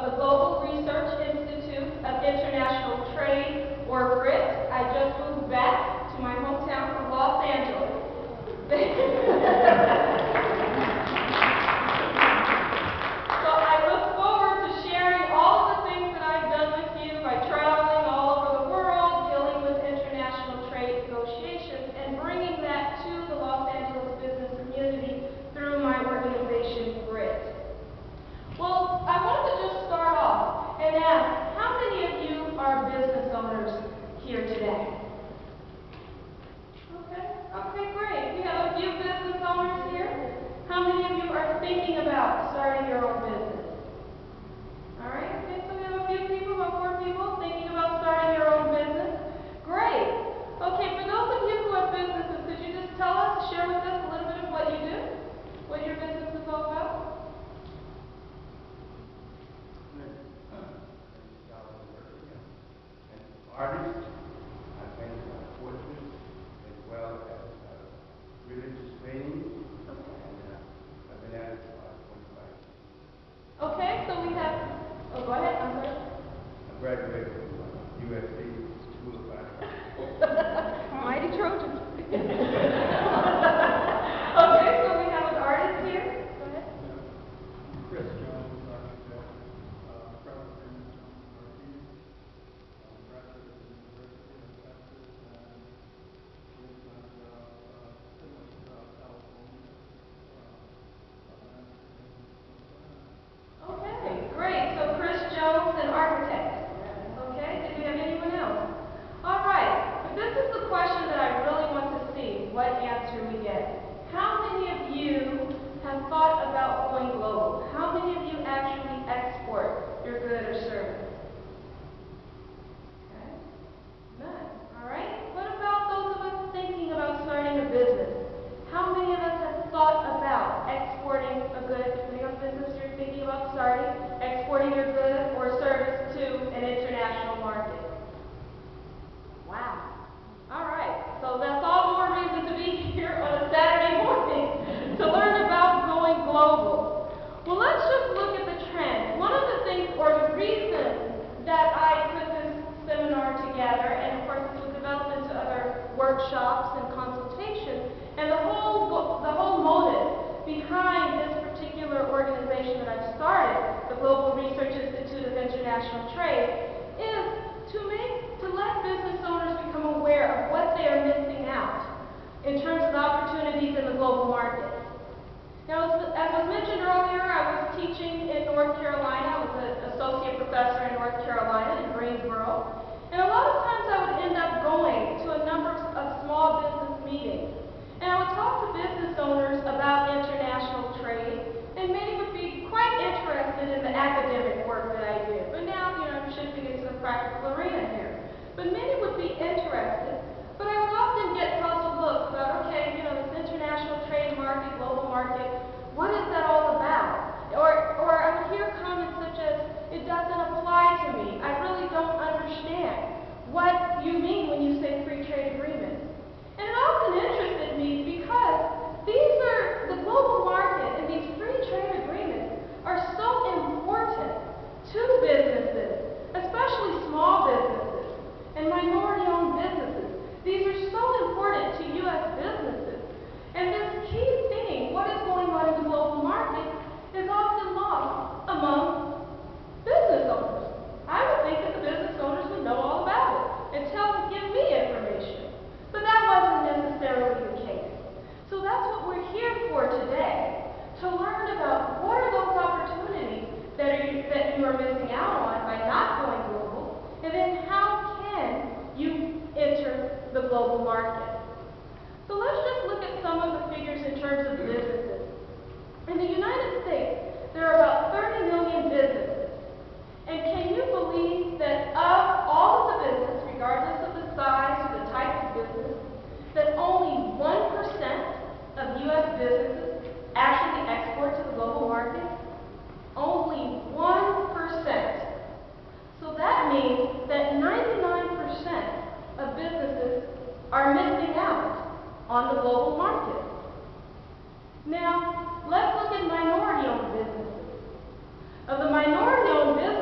of the Global Research Institute of International Trade, or GRIT. I just moved back to my hometown from Los Angeles. So I look forward to sharing all of the things that I've done with you by traveling all over the world, dealing with international trade negotiations, and bringing that to the Los Angeles business community through my organization, GRIT. Well, I want to just start off and ask, how many of you are business owners here today? Okay, great. We have a few business owners here. How many of you are thinking about starting your own business? All right, okay, so we have a few people, about 4 people, thinking about starting your own business. Great. Okay, for those of you who have businesses, could you just tell us, share with us a little bit of what you do? What your business is all about? Artists, I paint portraits as well as religious paintings, and I've been at it for about 25 years. Okay, so we have, oh, go ahead, I'm sorry. I graduated from USC School of Fine Arts. Mighty Trojans. Okay, so we have an artist here. Go ahead. Chris Jones, architect, President Northeast, graduate of the University of Texas, and lives in California. Okay, great. So Chris Jones, an architect. Okay, did we have anyone else? All right, if this is the question that I really want to see, what answer we get. How many of you have thought about going global? How many of you actually export your good or service? Okay, none. All right, what about those of us thinking about starting a business? How many of us have thought about exporting a good, depending on business you're thinking about starting, exporting your good or service to an international market? Wow. All right, so that's all more reason to be here on a Saturday morning to learn about going global. Well, let's just look at the trend. One of the things, or the reason that I put this seminar together, and of course this was developed into other workshops and consultations, and the whole motive behind this particular organization that I've started, the Global Research Institute of International Trade, is to let business owners become aware of what they are missing out in terms of opportunities in the global market. Now, as was mentioned earlier, I was teaching in North Carolina. I was an associate professor in North Carolina in Greensboro. And a lot of times I would end up going to a number of small business meetings. And I would talk to business owners about international trade, and many would be quite interested in the academic work that I did. But now, I'm shifting into the practical arena here. But many would be interested, but I would often get puzzled looks about, okay, this international trade market, global market, what is that all about? Or I would hear comments such as, it doesn't apply to me. I really don't understand what you mean when you say free trade agreements. And it often interested me because the global market and these free trade agreements are so important to businesses, especially small businesses and minority-owned businesses. These are so important to U.S. businesses. And this key thing, what is going on in the global market, is often lost among business owners. I would think that the business owners would know all about it and give me information. But that wasn't necessarily the case. So that's what we're here for today, to learn about what are those opportunities that you are missing out on by not going global, and then how can you enter the global market. So let's just look at some of the figures in terms of businesses. In the United States, there are about 30 million businesses. And can you believe that of all of the business, regardless of the size or the type of business, that only 1% of U.S. businesses actually export to the global market? Only 1%. So that means that 99% of businesses are missing out on the global market. Now, let's look at minority-owned businesses. Of the minority-owned businesses,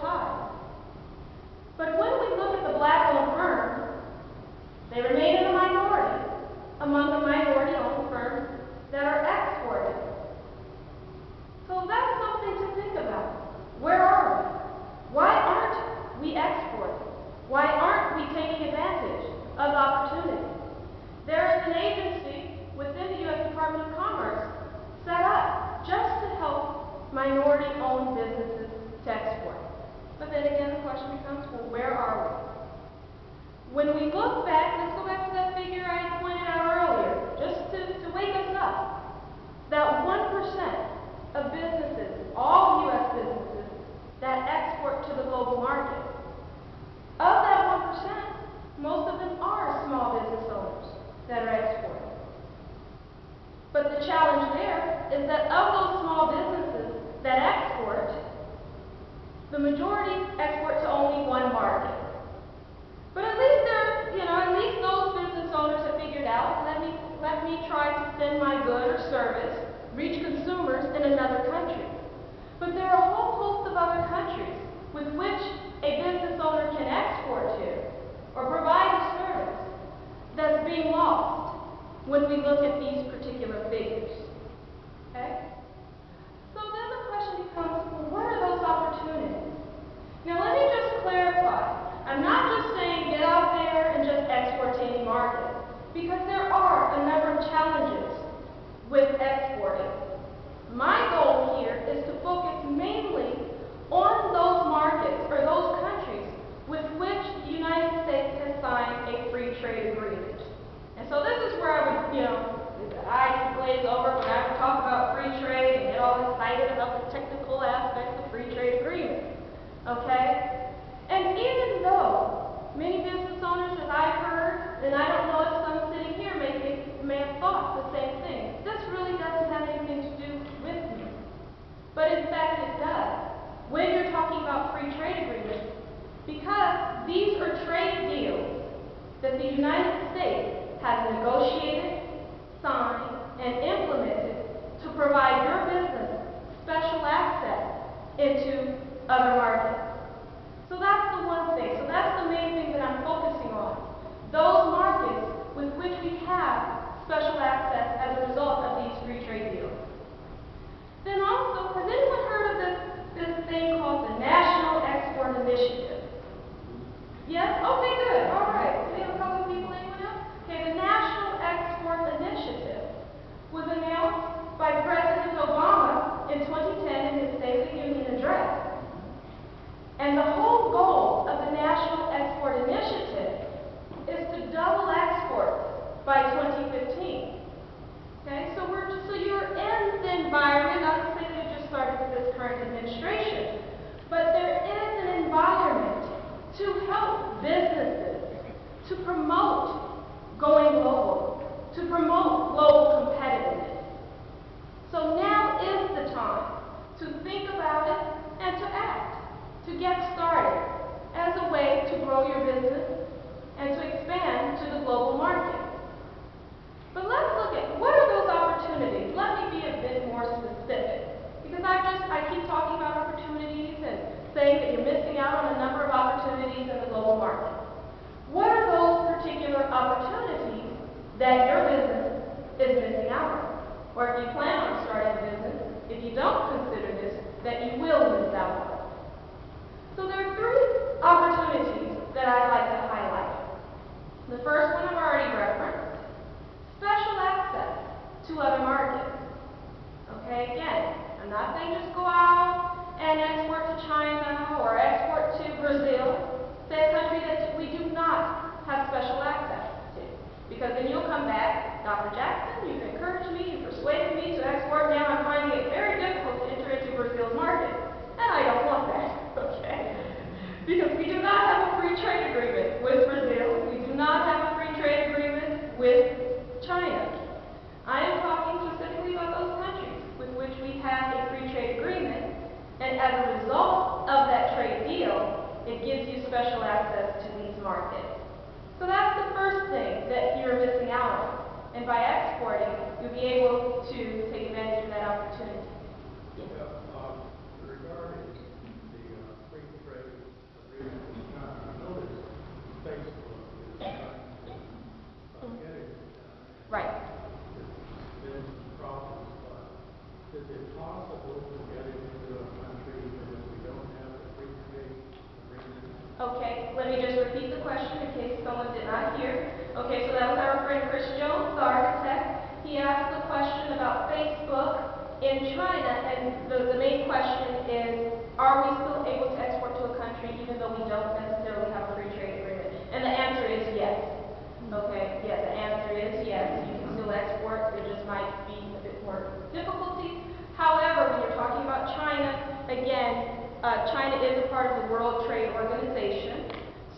ties. But when we look at the black-owned firms, they remain in the minority among the minority-owned firms that are exporting. So that's something to think about. Where are we? Why aren't we exporting? Why aren't we taking advantage of opportunity? There is an agency within the U.S. Department of Commerce set up just to help minority-owned businesses to export. But then again, the question becomes, well, where are we? When we look back, let's go back to that figure I pointed out earlier, just to wake us up. That 1% of businesses, all U.S. businesses, that export to the global market. Of that 1%, most of them are small business owners that are exporting. But the challenge there is that of those small businesses that export, the majority export to only one market. But at least at least those business owners have figured out, let me try to send my good or service, reach consumers in another country. But there are a whole host of other countries with which a business owner can export to or provide a service that's being lost when we look at these particular figures. Okay? So then the question becomes, well, what are those opportunities? Now let me just clarify. I'm not just saying get out there and just export to any market, because there are a number of challenges with exporting. My goal here is to focus mainly on those markets or those countries with which the United States has signed a free trade agreement. And so this is where I would, the eyes would glaze over when I would talk about free trade and get all excited about the technical aspects of free trade agreements. Okay? And even though many business owners, as I've heard, and I don't know if some sitting here may have thought the same thing, this really doesn't have anything to do with me. But in fact it does. When you're talking about free trade agreements, because these are trade deals that the United States has negotiated, signed, and implemented to provide your business special access into other markets. So that's the one thing. So that's the main thing that I'm focusing on. Those markets with which we have special access as a result of these free trade deals. Then also, has anyone heard of this thing called the National Export Initiative? Yes? Okay, good. All right. We have a couple of people. Anyone else? Okay, the National Export Initiative was announced by President Obama in 2010 in his State of the Union address. And the whole goal of the National Export Initiative is to double exports by 2015. Okay, so you're in the environment, not to say that it just started with this current administration, but there is an environment to help businesses, to promote going global, to promote global competitiveness. So now is the time to think about it and to act. To get started as a way to grow your business and to expand to the global market. But let's look at what are those opportunities. Let me be a bit more specific, because I keep talking about opportunities and saying that you're missing out on a number of opportunities in the global market. What are those particular opportunities that your business is missing out on? Or if you plan on starting a business, if you don't consider this, that you will miss out on. So there are three opportunities that I'd like to highlight. The first one I've already referenced, special access to other markets. Okay, again, I'm not saying just go out and export to China or export to Brazil, say a country that we do not have special access to. Because then you'll come back, Dr. Jackson, you've encouraged me, you've persuaded me to export, now I'm finding it very difficult to enter into Brazil's market. And I don't want that. Okay? Because we do not have a free trade agreement with Brazil. We do not have a free trade agreement with China. I am talking specifically about those countries with which we have a free trade agreement, and as a result of that trade deal, it gives you special access to these markets. So that's the first thing that you're missing out on. And by exporting, you'll be able to take advantage of that opportunity. Regarding the free trade Okay, let me just repeat the question in case someone did not hear. Okay, so that was our friend Chris Jones, the architect. He asked the question about Facebook in China, and the main question is, are we still able to export to a country even though we don't necessarily have a free trade agreement? And the answer is yes. Okay, yeah, the answer is yes. You can still export, there just might be a bit more difficulties. However, when you're talking about China, again, China is a part of the World Trade Organization.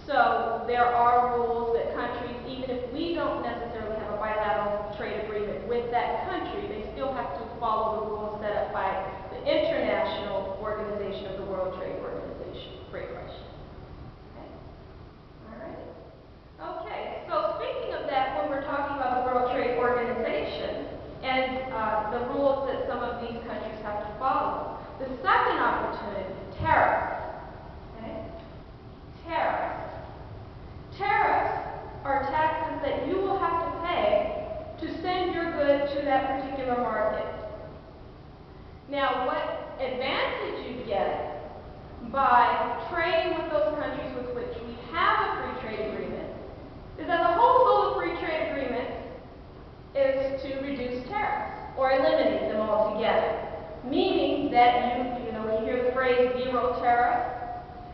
So there are rules that countries, even if we don't necessarily have a bilateral trade agreement with that country, they still have to follow the rules set up by the International Organization of the World Trade Organization. Great question. Okay. All right. Okay. So speaking of that, when we're talking about the World Trade Organization and the rules that some of these countries have to follow, the second opportunity, tariffs. Okay. Tariffs. Tariffs are taxes that you will have to pay to send your good to that particular market. Now, what advantage you get by trading with those countries with which we have a free trade agreement is that the whole goal of free trade agreements is to reduce tariffs or eliminate them altogether. Meaning that you know, when you hear the phrase zero tariff,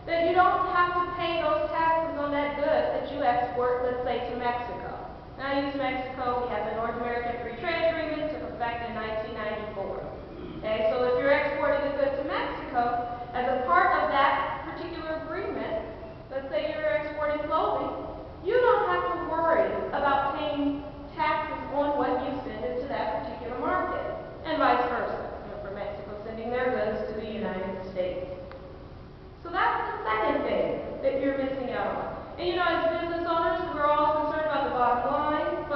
that you don't have to pay those taxes on that good that you export, let's say, to Mexico. Now, I use Mexico. We have the North American Free Trade Agreement, took effect in 1994. Okay, so if you're exporting a good to Mexico, as a part of that particular agreement, let's say you're exporting clothing, you don't have to worry about paying taxes on what you send into that particular market, and vice versa, you know, for Mexico sending their goods to the United States. So that's the second thing that you're missing out on. And you know, as business owners, we're all concerned about the bottom line,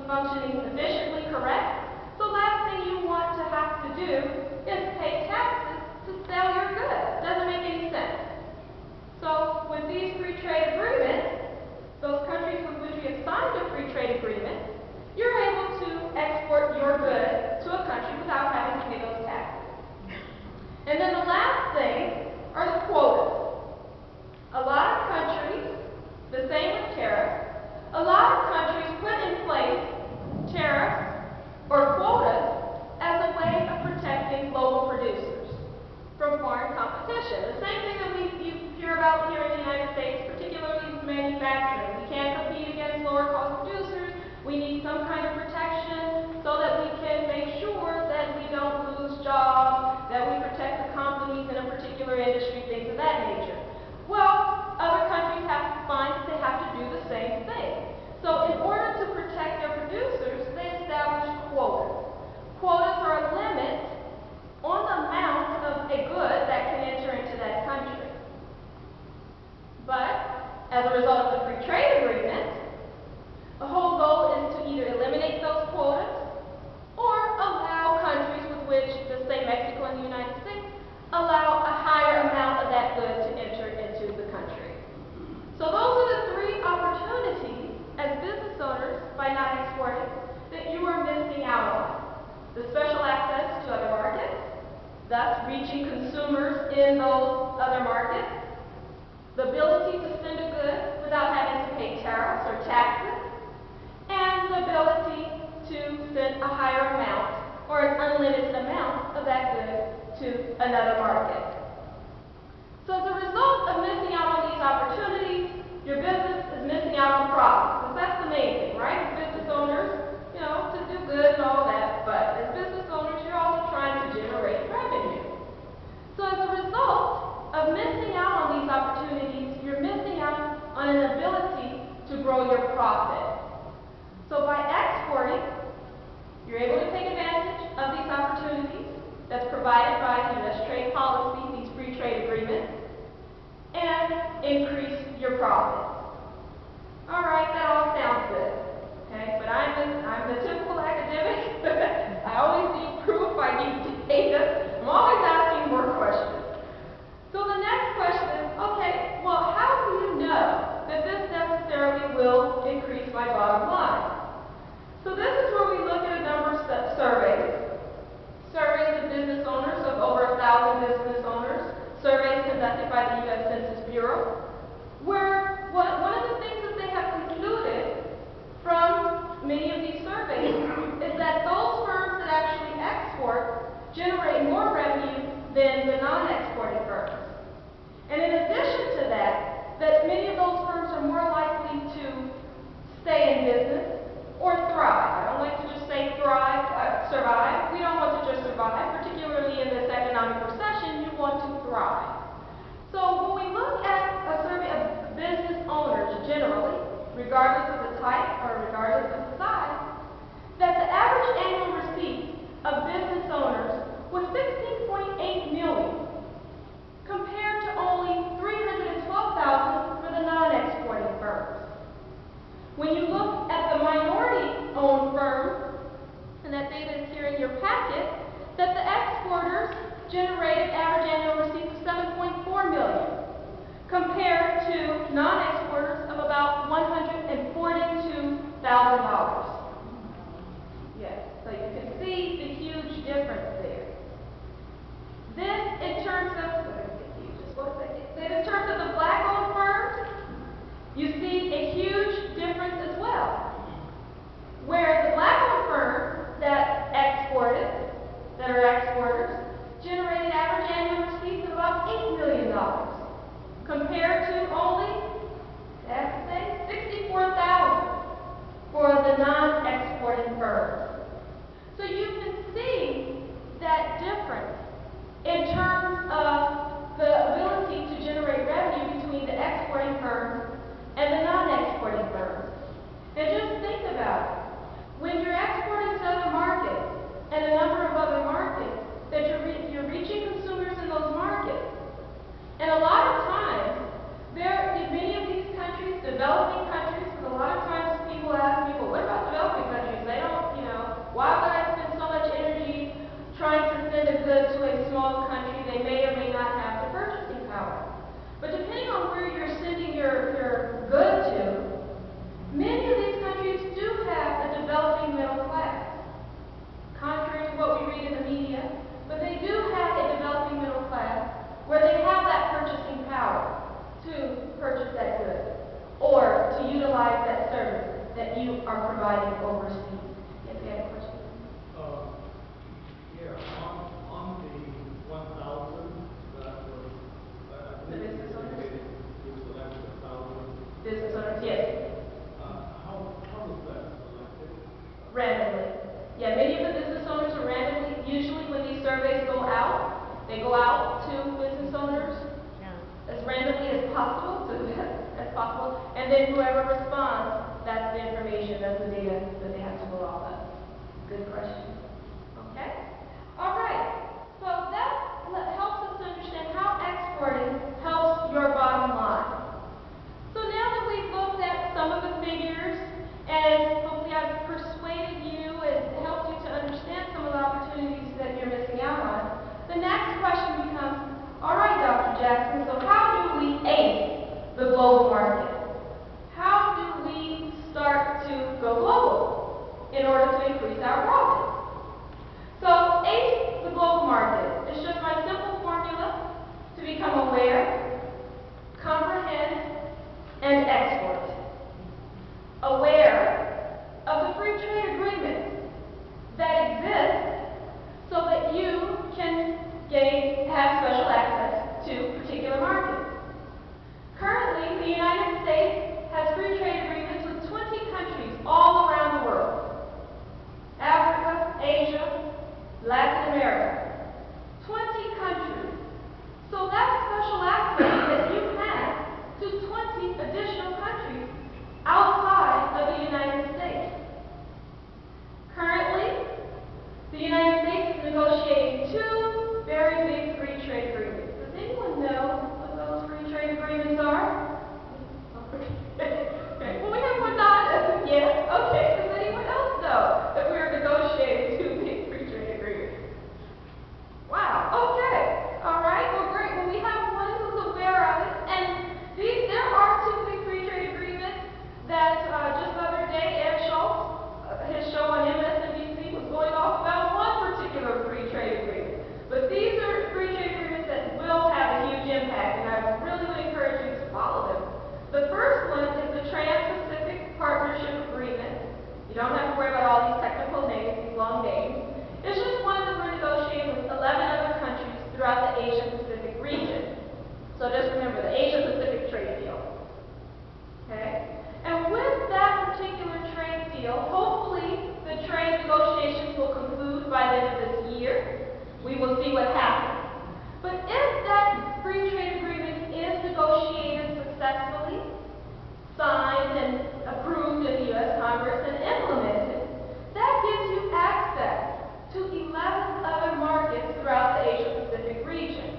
functioning efficiently, correct? So the last thing you want to have to do is pay taxes to sell your goods. Doesn't make any sense. So with these free trade agreements, those countries with which we have signed a free trade agreement, you're able to export your goods to a country without having to pay those taxes. And then the last thing are the quotas. A lot of countries, the same with tariffs, a lot of countries put in place tariffs or quotas as a way of protecting local producers from foreign competition. The same thing that you hear about here in the United States, particularly with manufacturing. We can't compete against lower cost producers. We need some kind of protection so that we can make sure that we don't lose jobs, that we protect the companies in a particular industry, things of that nature. Well, other countries have to find that they have to do the same thing. So in order to protect their producers, they establish quotas. Quotas are a limit on the amount of a good that can enter into that country. But as a result of the free trade agreement, the whole goal is to either eliminate those quotas or allow countries with which, let's say Mexico and the United States, allow a higher amount of that good to enter into the country. So those are the three opportunities as business owners, by not exporting, that you are missing out on. The special access to other markets, thus reaching consumers in those other markets, the ability to send a good without having to pay tariffs or taxes, and the ability to send a higher amount or an unlimited amount of that good to another market. So as a result of missing out on these opportunities, your business is missing out on profits. Because that's the main thing, right? As business owners, you know, to do good and all that, but as business owners, you're also trying to generate revenue. So as a result of missing out on these opportunities, you're missing out on an ability to grow your profit. So by exporting, you're able to take advantage of these opportunities that's provided by the U.S. trade policy, these free trade agreements, and increase your profits. All right, that all sounds good. Okay, but I'm the typical academic. I always need proof, I need data. I'm always asking more questions. So the next question is, okay, well, how do you know that this necessarily will increase my bottom line? So this is where we look at a number of surveys. Surveys of business owners, of over 1,000 business owners. Surveys conducted by the U.S. Census Bureau. you are providing overseas. Yes, you had a question? Yeah, on the 1,000, that was, The business owners? you selected 1,000. Business owners, yes. How was that selected? Randomly. Yeah, many of the business owners are randomly. Usually when these surveys go out, they go out to business owners as randomly as possible, as possible, and then whoever responds, that's the information, that's the data that they have to go off of. Good question. Okay? All right. So that helps us to understand how exporting helps your bottom line. So now that we've looked at some of the figures, and hopefully I've persuaded you and helped you to understand some of the opportunities that you're missing out on, the next question becomes, all right, Dr. Jackson, so how do we ace the global market? How do we start to go global in order to increase our profits? So ace the global market is just my simple formula to become aware, comprehend, and export. Aware of the free trade agreements that exist so that you can have special access to particular markets. Currently, the United States has free trade agreements with 20 countries all around the world. Africa, Asia, Latin America. 20 countries. So that's special access that you have to 20 additional countries outside of the United States. Currently, the United States is negotiating two very big free trade agreements. Does anyone know what those free trade agreements are? Well, we have one nod. Yeah, okay. Does anyone else know that we are negotiating two big free trade agreements? Wow, okay. All right, well, great. Well, we have one who's aware of it. And there are two big free trade agreements that just the other day, Ed Schultz, his show on MSNBC was going off about one particular free trade agreement. But these are free trade agreements that will have a huge impact, and I really would encourage you to follow them. The first one is the Trans-Pacific Partnership Agreement. You don't have to worry about all these technical names, these long names. It's just one that we're negotiating with 11 other countries throughout the Asia-Pacific region. So just remember, the Asia-Pacific trade deal. Okay? And with that particular trade deal, hopefully the trade negotiations will conclude by the end of this year. We will see what happens. But if that free trade agreement is negotiated successfully, signed and approved in the U.S. Congress and implemented, that gives you access to 11 other markets throughout the Asia-Pacific region.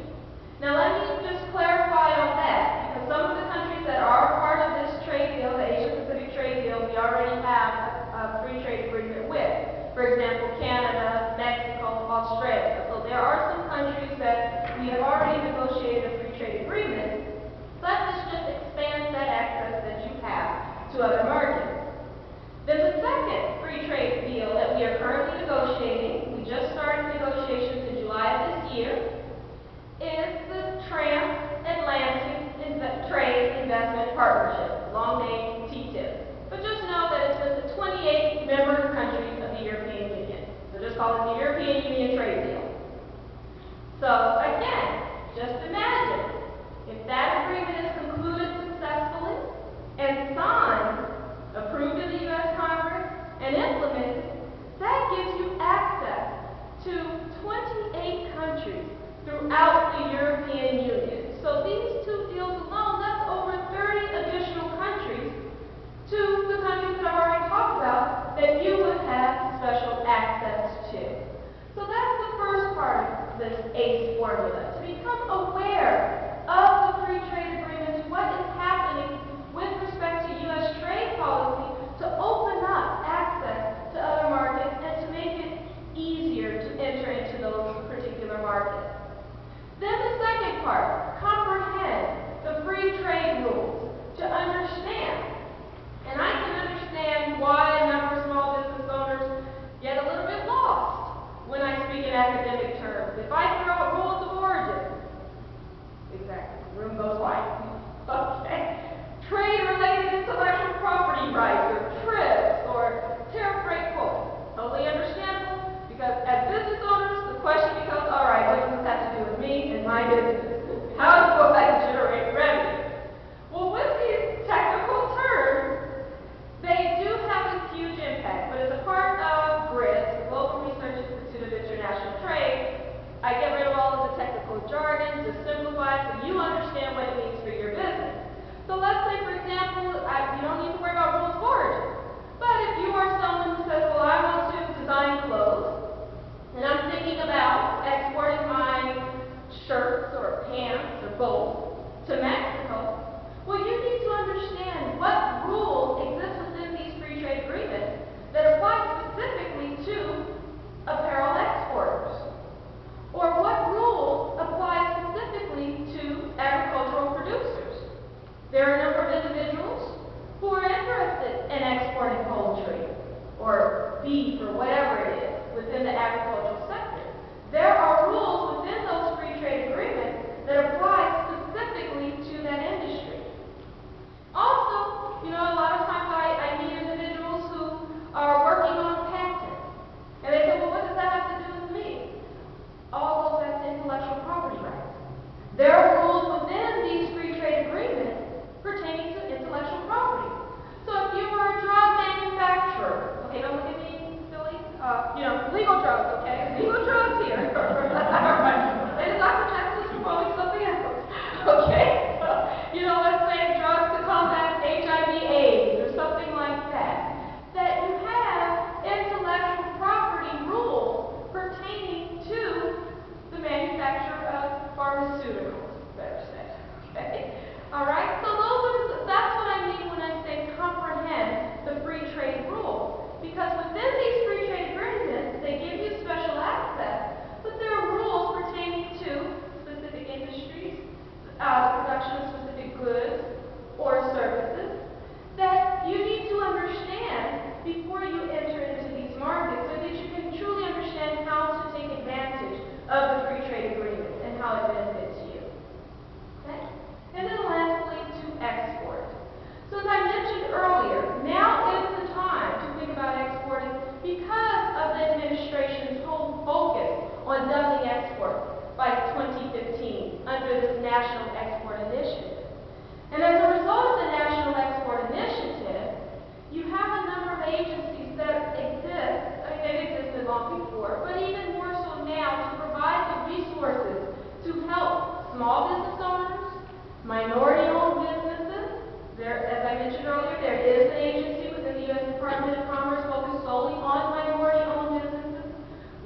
Now let me just clarify on that, because some of the countries that are part of this trade deal, the Asia-Pacific trade deal, we already have a free trade agreement with. For example, Canada, Mexico, Australia. So there are some countries that we have already negotiated a free trade agreement, but this just expands that access that you have to other markets. Then the second free trade deal that we are currently negotiating, we just started negotiations in July of this year, is the Transatlantic Trade Investment Partnership, long name TTIP. But just know that it's with the 28 member countries of the European Union. So just call it the European Union Trade Deal. So again, just imagine, if that agreement is concluded successfully and signed, approved in the U.S. Congress, and implemented, that gives you access to 28 countries throughout the European Union. So these two deals alone, that's over 30 additional countries to the countries that I've already talked about that you would have special access to. So that's the first part of this ACE formula, to become aware of the free trade agreements, what is happening with respect to U.S. trade policy to open up access to other markets and to make it easier to enter into those particular markets. Then the second part, comprehend. to Mexico, well, you need to understand what rules exist within these free trade agreements that apply specifically to apparel exporters, or what rules apply specifically to agricultural producers. There are a number of individuals who are interested in exporting poultry or beef or whatever it is within the agricultural sector. There are rules within those free trade agreements that apply specifically to that industry. Also, a lot of times I meet individuals who are working on patents, and they say, well, what does that have to do with me? All goes back to intellectual property rights. There are rules within these free trade agreements pertaining to intellectual property. So if you were a drug manufacturer, okay, don't look at me silly, legal drugs, okay? Legal drugs here. And Dr. Jackson is promoting something else, okay? Let's say drugs to combat HIV/AIDS or something like that. That you have intellectual property rules pertaining to the manufacture of pharmaceuticals, better say, okay? All right, so that's what I mean when I say comprehend the free trade rules. Because within these free trade agreements, they give you special access, but there are rules pertaining to specific industries, production of specific goods or services that you need to understand before you enter into these markets so that you can truly understand how to take advantage of the free trade agreement and how it benefits you. Okay? And then lastly, to export. So as I mentioned earlier, now is the time to think about exporting because of the administration's whole focus on doubling export by 2015 under this National Export Initiative. And as a result of the National Export Initiative, you have a number of agencies that exist. I mean, they've existed long before, but even more so now to provide the resources to help small business owners, minority-owned businesses. As I mentioned earlier, there is an agency within the U.S. Department of Commerce focused solely on minority-owned businesses,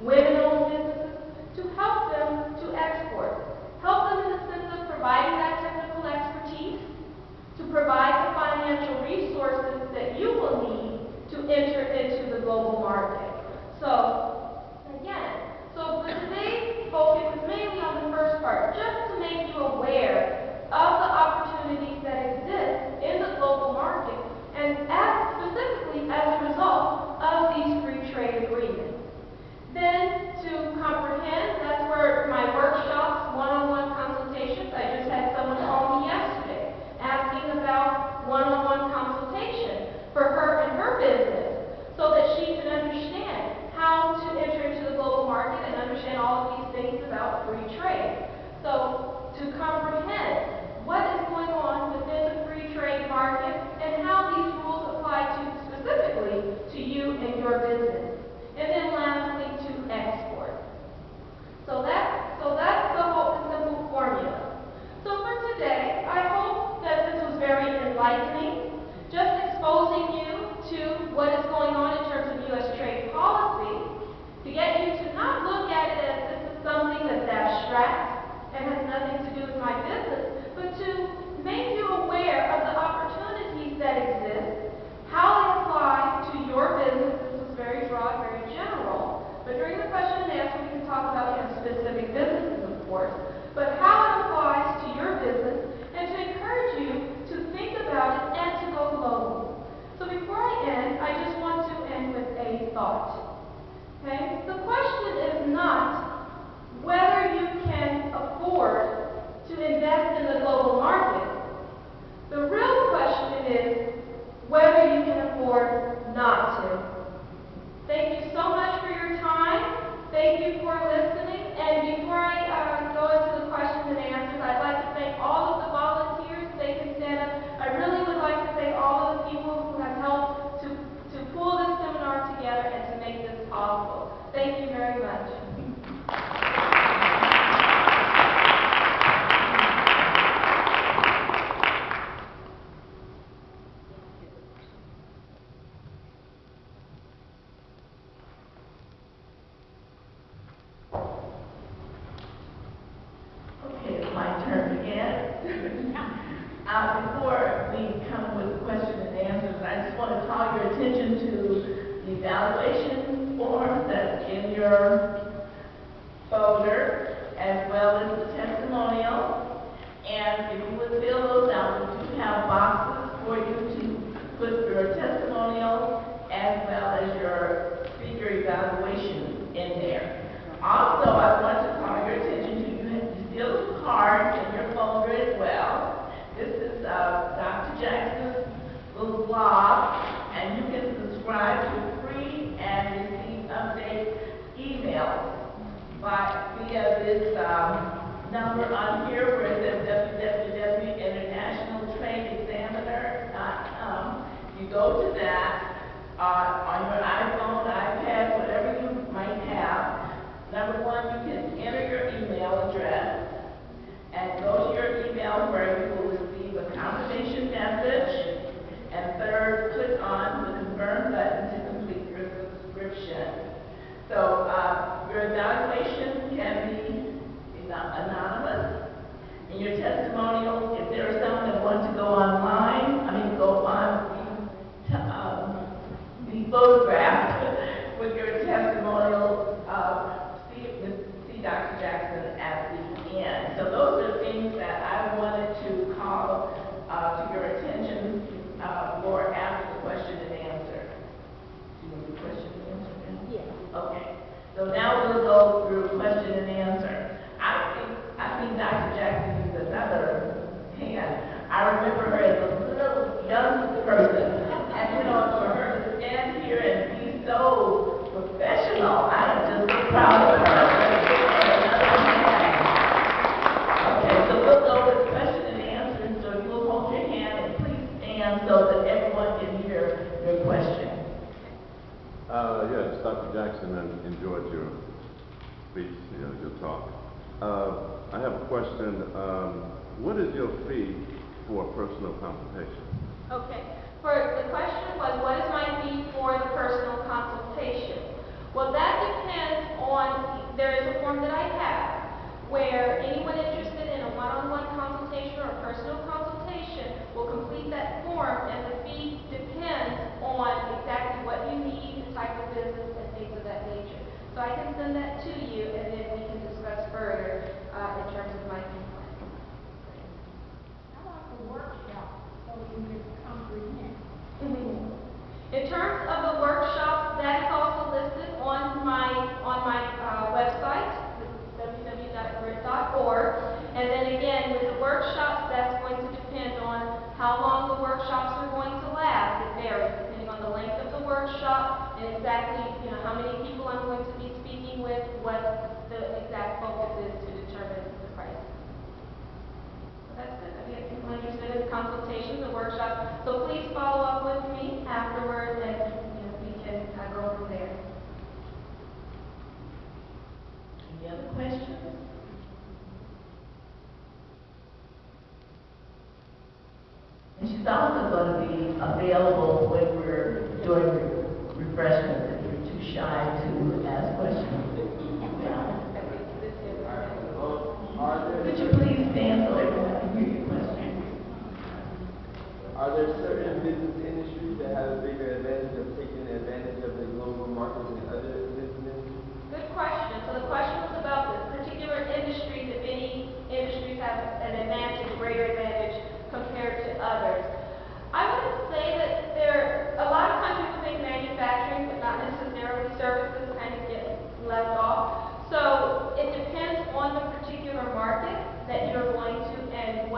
women-owned businesses, to help them to export. Help them in the sense of providing that technical expertise, to provide the financial resources that you will need to enter into the global market. So, today's focus is mainly on the first part, just to make you aware of the opportunities that exist in the global market, and specifically as a result of these free trade agreements. Then, to comprehend, that's where my workshops, one-on-one consultations, I just had someone call me yesterday asking about one-on-one consultation for her and her business so that she can understand how to enter into the global market and understand all of these things about free trade. So, to comprehend what is going on within the free trade market and how these rules apply specifically to you and your business. And then lastly, to export. So that's the whole simple formula. So for today, I hope that this was very enlightening, just exposing you to what is going on in terms of U.S. trade policy, to get you to not look at it as this is something that's abstract and has nothing to do with my business, but to make you aware of the opportunities that exist, how they apply to your business. This is very broad, very general, but during the question and answer we can talk about specific businesses, of course, but how it applies to your business, and to encourage you to think about it Before we come with question and answers, I just want to call your attention to the evaluation form that's in your folder, as well as the testimonial. And if you would fill those out, we do have boxes for you to put your testimonial as well as your speaker evaluation in there. Also, I want to call your attention to you still cards in your folder as well. This is Dr. Jackson's little blog, and you can subscribe to free and receive update emails via this number on here where it says www.internationaltradeexaminer.com. You go to that on your iPhone, iPad, whatever you might have. Number one, you can enter your email address and go to your email where you will receive a confirmation message. And third, click on the confirm button to complete your subscription. So your evaluation can be anonymous. In your testimonials, if there are some that want to go online, be photographed with your testimonial, see Dr. Jackson at the end. So those are things that I wanted to call to your attention for after the question and answer. Do you want the question and answer now? Yeah. Okay. So now we'll go through question and answer. I think Dr. Jackson is another hand. I remember her as a little young person. And for her to stand here and be so professional, I am just so proud of her. Okay, so we'll go with question and answer. So you will hold your hand and please stand so that everyone can hear your question. Yes, Dr. Jackson, I enjoyed your speech, your talk. I have a question. What is your fee for personal consultation? Okay. The question was, what is my fee for the personal consultation? Well, that depends on, there is a form that I have where anyone interested in a one-on-one consultation or a personal consultation will complete that form, and the fee depends on exactly what you need, the type of business, and things of that nature. So I can send that to you, and then we can discuss further in terms of my fee plan. How about the workshop so you can comprehend? In terms of the workshops, that is also listed on my website, www.grit.org. And then again, with the workshops, that's going to depend on how long the workshops are going to last. It varies depending on the length of the workshop and exactly how many people I'm going to be speaking with, what the exact focus is to determine the price. That's it. If you're interested in the consultation, the workshop, so please follow up with me afterwards, and we can go from there. Any other questions? And she's also going to be available when we're doing refreshments if you're too shy to ask questions. Could you please stand so everyone can hear your question? Are there certain business industries that have a bigger advantage of taking advantage of the global market than other business industries? Good question. So the question was about the particular industries, if any industries have an advantage, greater advantage compared to others. I would say that a lot of times people think manufacturing, but not necessarily services, kind of get left off. So it depends on the particular market that you're going to and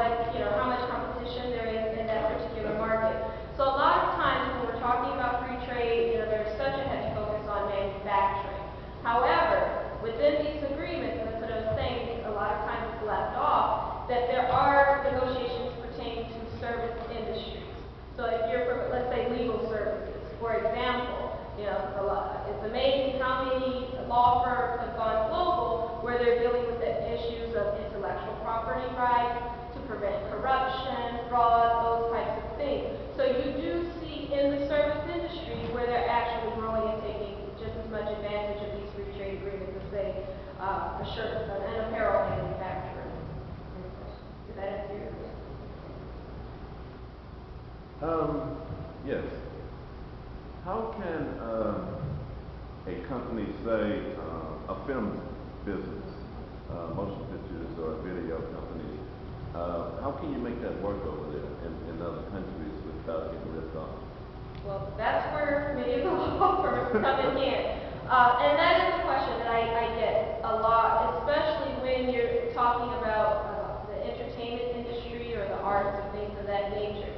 how much competition there is in that particular market. So a lot of times when we're talking about free trade, there's such a heavy focus on manufacturing. However, within these agreements, and that's what I was saying, a lot of times it's left off, that there are negotiations pertaining to service industries. So if you're, let's say, legal services, for example, it's amazing how many law firms have gone global where they're dealing with the issues of intellectual property rights to prevent corruption, fraud, those types of things. So you do see in the service industry where they're actually growing and taking just as much advantage of these free trade agreements as, say, an apparel manufacturer. Did that answer your question? Yes. How can a company say, a film business, motion pictures or video companies, how can you make that work over there in other countries without getting ripped off? Well, that's where many of the law firms come in. And that is a question that I get a lot, especially when you're talking about the entertainment industry or the arts and things of that nature.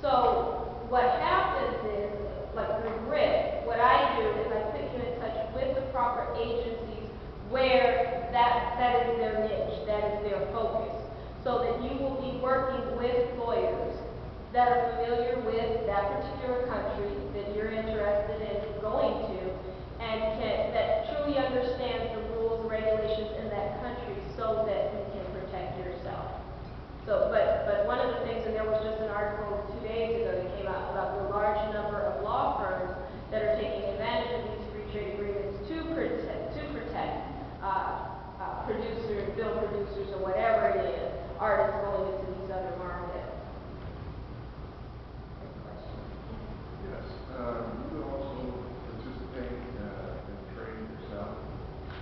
So what happens is, like through GRIP, what I do is I put you in touch with the proper agencies where that is their niche, that is their focus, so that you will be working with lawyers that are familiar with that particular country that you're interested in going to, and that truly understands the rules and regulations in that country so that you can protect yourself. So, but one of the things, and there was just an article 2 days ago that came out about the large number of law firms that are taking advantage of these free trade agreements to protect producers, film producers, or whatever it is, artists going into these other markets. Yes, you also participate in trade yourself?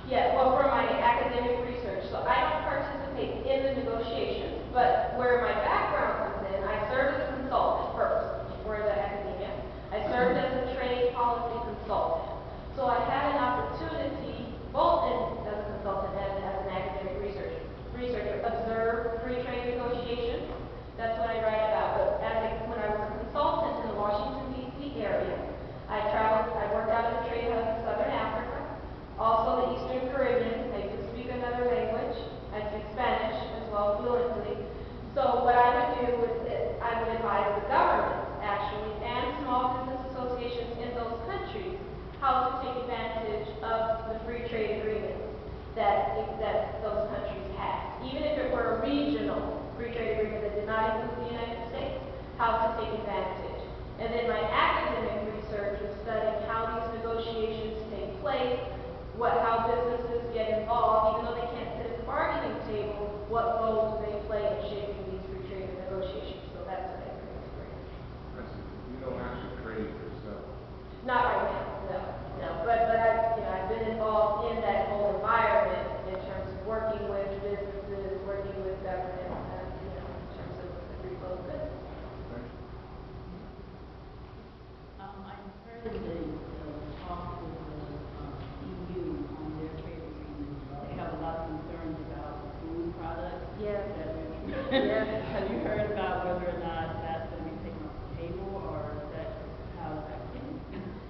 Yeah, well, for my academic research, so I don't participate in the negotiations, but where my background comes in, I served as a consultant first before the academia. I served as a trade policy consultant. So I had an opportunity, both as a consultant and as an academic researcher, observe free trade negotiations. That's what I write about. But when I was a consultant in the Washington, D.C. area, I worked out of the trade hub in Southern Africa, also the Eastern Caribbean. I could speak another language. I speak Spanish as well fluently. So what I would do is I would advise the government, actually, and small business associations in those countries how to take advantage of the free trade agreements that those countries have. Even if it were a regional free trade agreement that did not include the United States, how to take advantage. And then my academic research was studying how these negotiations take place, how businesses get involved, even though they can't sit at the bargaining table, what role do they play in shaping these free trade negotiations. So that's what I bring. You don't actually trade yourself? Not right now, no. But I've been involved in that whole environment in terms of working with businesses, working with government, in terms of the free flow of goods. I heard the talk with the EU on their trade agreements. They have a lot of concerns about food products. Yes. Yes. Have you heard about whether or not that's going to be taken off the table, or is that how is that going?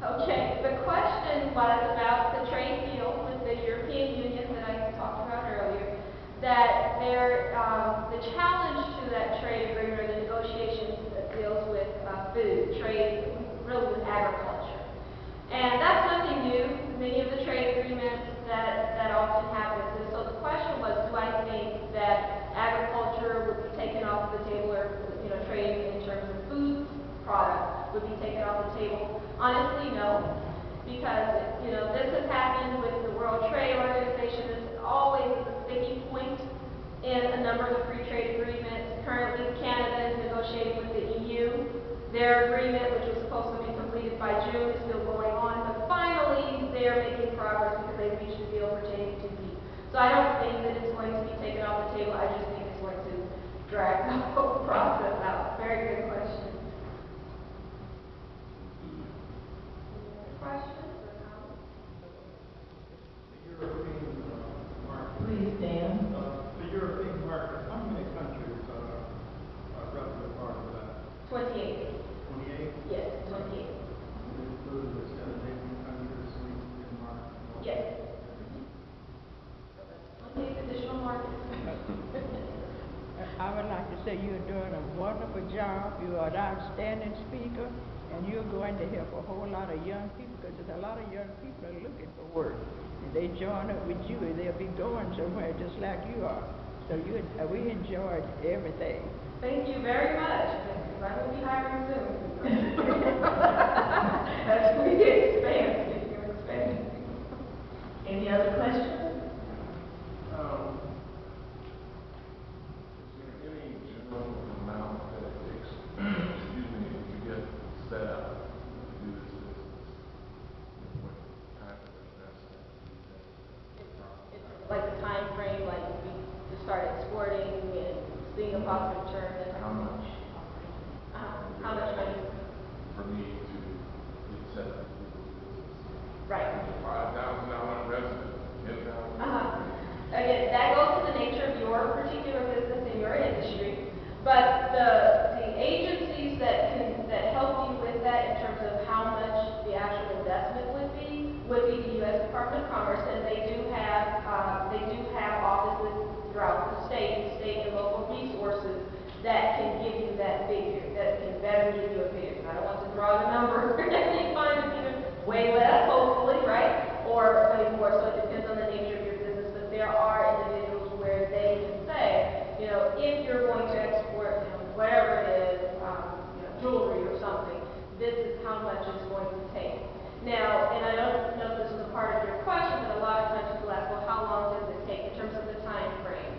Okay, the question was about the trade deal with the European Union that I talked about earlier, that the challenge to that trade agreement or the negotiations that deals with food, trade, really with agriculture. And that's nothing new. Many of the trade agreements that often happens. And so the question was, do I think that agriculture would be taken off the table, or trade in terms of food products would be taken off the table? Honestly, no, because this has happened with the World Trade Organization. It's always a sticky point in a number of the free trade agreements. Currently, Canada is negotiating with the EU. Their agreement, which was supposed to be completed by June, is still going on, but finally they're making progress because they reached a deal pertaining to beef. So I don't think that it's going to be taken off the table. I just think it's going to drag the whole process out. Very good question. Questions or comments? The European market. Please, Dan. The European market, how many countries are roughly part of that? 28. 28? Yes, 28. Include the Scandinavian countries in the market? Yes. So that's 28 additional markets. I would like to say you're doing a wonderful job. You are an outstanding speaker, and you're going to help a whole lot of young people, because there's a lot of young people are looking for work. And they join up with you, and they'll be going somewhere just like you are. So we enjoyed everything. Thank you very much. I will be hiring soon. As we expand, Any other questions? Is there any general amount that it takes, excuse me, out a number, and they find it's even way less, hopefully, right? Or way more, so it depends on the nature of your business, but there are individuals where they can say, you know, if you're going to export, you know, whatever it is, you know, jewelry or something, this is how much it's going to take. Now, and I don't know if this is a part of your question, but a lot of times people ask, well, how long does it take in terms of the time frame?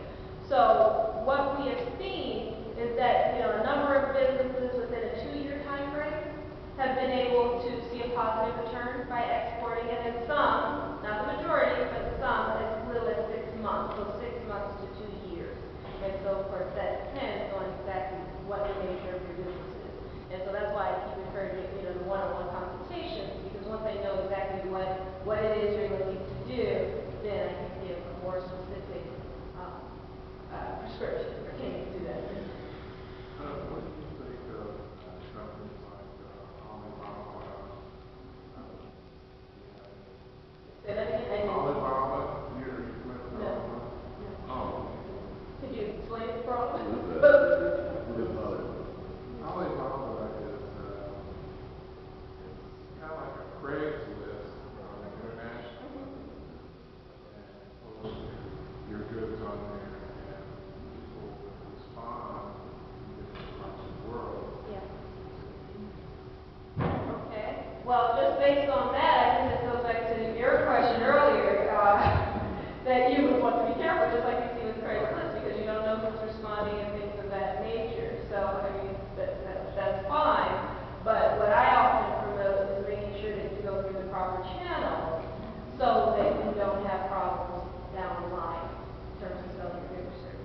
So what we have seen is that, you know, a number of businesses within a 2-year time frame have been able to see a positive return by exporting, and then some, not the majority, but some as little as 6 months, so 6 months to 2 years. And so, of course, that depends on exactly what the nature of your business is. And so that's why I keep encouraging, you know, the one-on-one consultations, because once I know exactly what it is you're looking to do, then I can give a more specific prescription, or can you do that? What do you think of companies like Alibaba? Say that again? Alibaba, you're with No. Oh. Could you explain it for all? Alibaba is kind of like a Craigslist international, and post your goods on there, and people respond in different parts of the world. Yeah. Okay. Well, just based on that, I think this goes back to your question earlier, that you would want to be careful, just like you see with Craigslist, because you don't know who's responding and things of that nature. So, I mean, that's fine. But what I often promote is making sure that you go through the proper channels so that you don't have problems down the line in terms of selling your goods or services.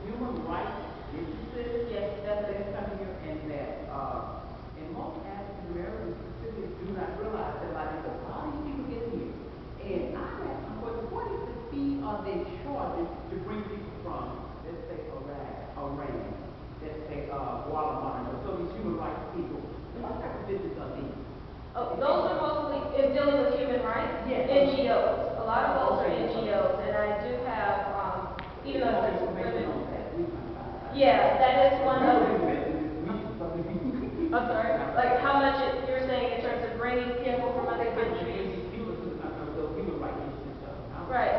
Human rights businesses, Yes, that's they're it. coming here, and that, and most African Americans specifically do not realize that, like, there's a lot of these people get here. And I'm asking, what is the fee are they charging to bring people from, let's say, Iran, let's say, Guatemala, so these human rights people, what type of business are these? Oh, those are mostly in dealing with human rights. Yes. NGOs. A lot of those are NGOs, and I do have, even though it's Information on women. that. Yeah, that is one of. I'm I'm sorry. Like how much you're saying in terms of bringing people from other countries. Right.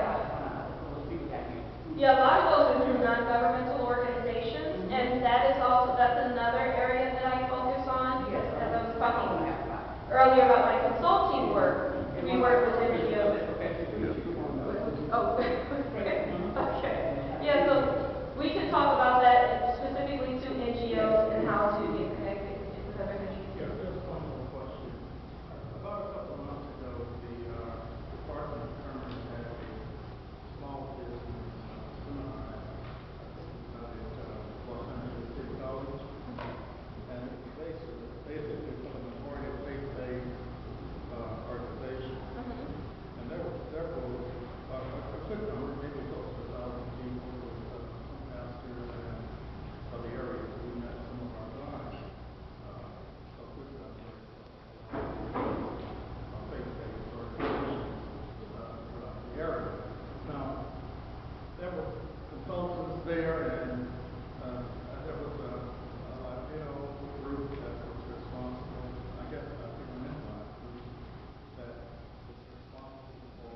Yeah, a lot of those are through non-governmental organizations, and that's another area that I focus on. Because as I was talking earlier about my consulting work, we work with NGOs. Oh, okay. Yeah, so we can talk about that specifically to NGOs and how to get connected with other countries. Yeah, there's one more question. About a couple of months ago, the Department of Commerce had a small business seminar at Los Angeles City College, and it was basically for the minority faith-based organization. And there were several, a good number, maybe close to 1,000 people, with some pastors and of the area. We met some of our guys. A good number of faith-based organizations throughout the area. Now, there were consultants there, and there was a Latino group that was responsible, I guess, I think an Islam group that was responsible for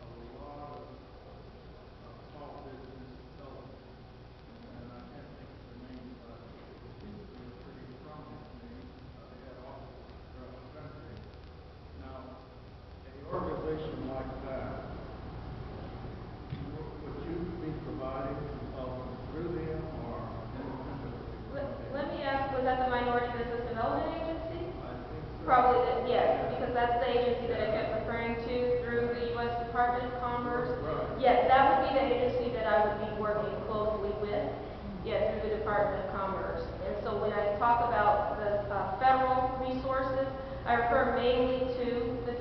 a lot of small business development. And I can't think of the name, but it seems to be a pretty prominent name. They had offices throughout the country. Now, an organization like that, would you be providing consultants through them or independently? Let me ask, was that the Minority Business Development Agency? I think so. Probably, yes, because that's the agency that I kept referring to through the U.S. Department of Commerce. Right. Yes, that would be the agency that I would be working closely with, yes, through the Department of Commerce. And so when I talk about the federal resources, I refer mainly to the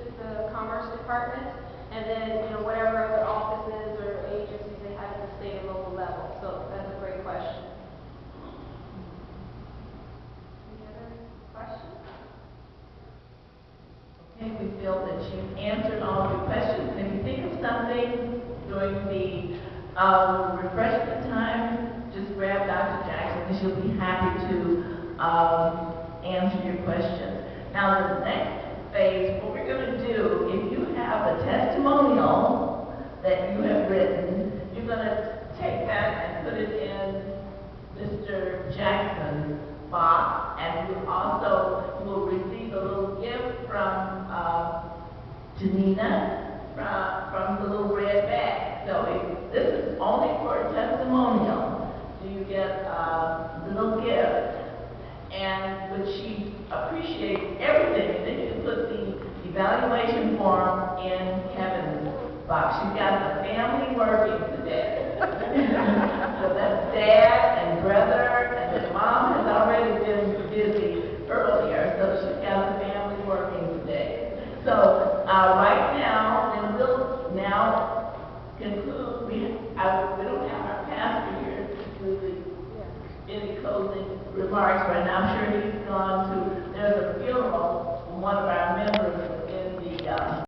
Commerce Department, and then, you know, whatever other offices or agencies they have at the state and local level. So that's a great question. Any other questions? Okay, we feel that you answered all of the questions. And if you think of something during the refreshment time, just grab Dr. Jackson and she'll be happy to answer your questions. Now, the next phase, what we're going to do, if you have a testimonial that you have written, you're going to take that and put it in Mr. Jackson's box, and you also will receive a little gift from Janina from the little red bag. So if this is only for a testimonial, so you get a little gift, and which she appreciates everything. And then you can put the evaluation form in Kevin's box. She's got the family working today. So that's dad and brother, and then mom has already been busy earlier, so she's got the family working today. So right now, and we'll now conclude. We don't have our pastor here to do any closing remarks right now. I'm sure he's gone to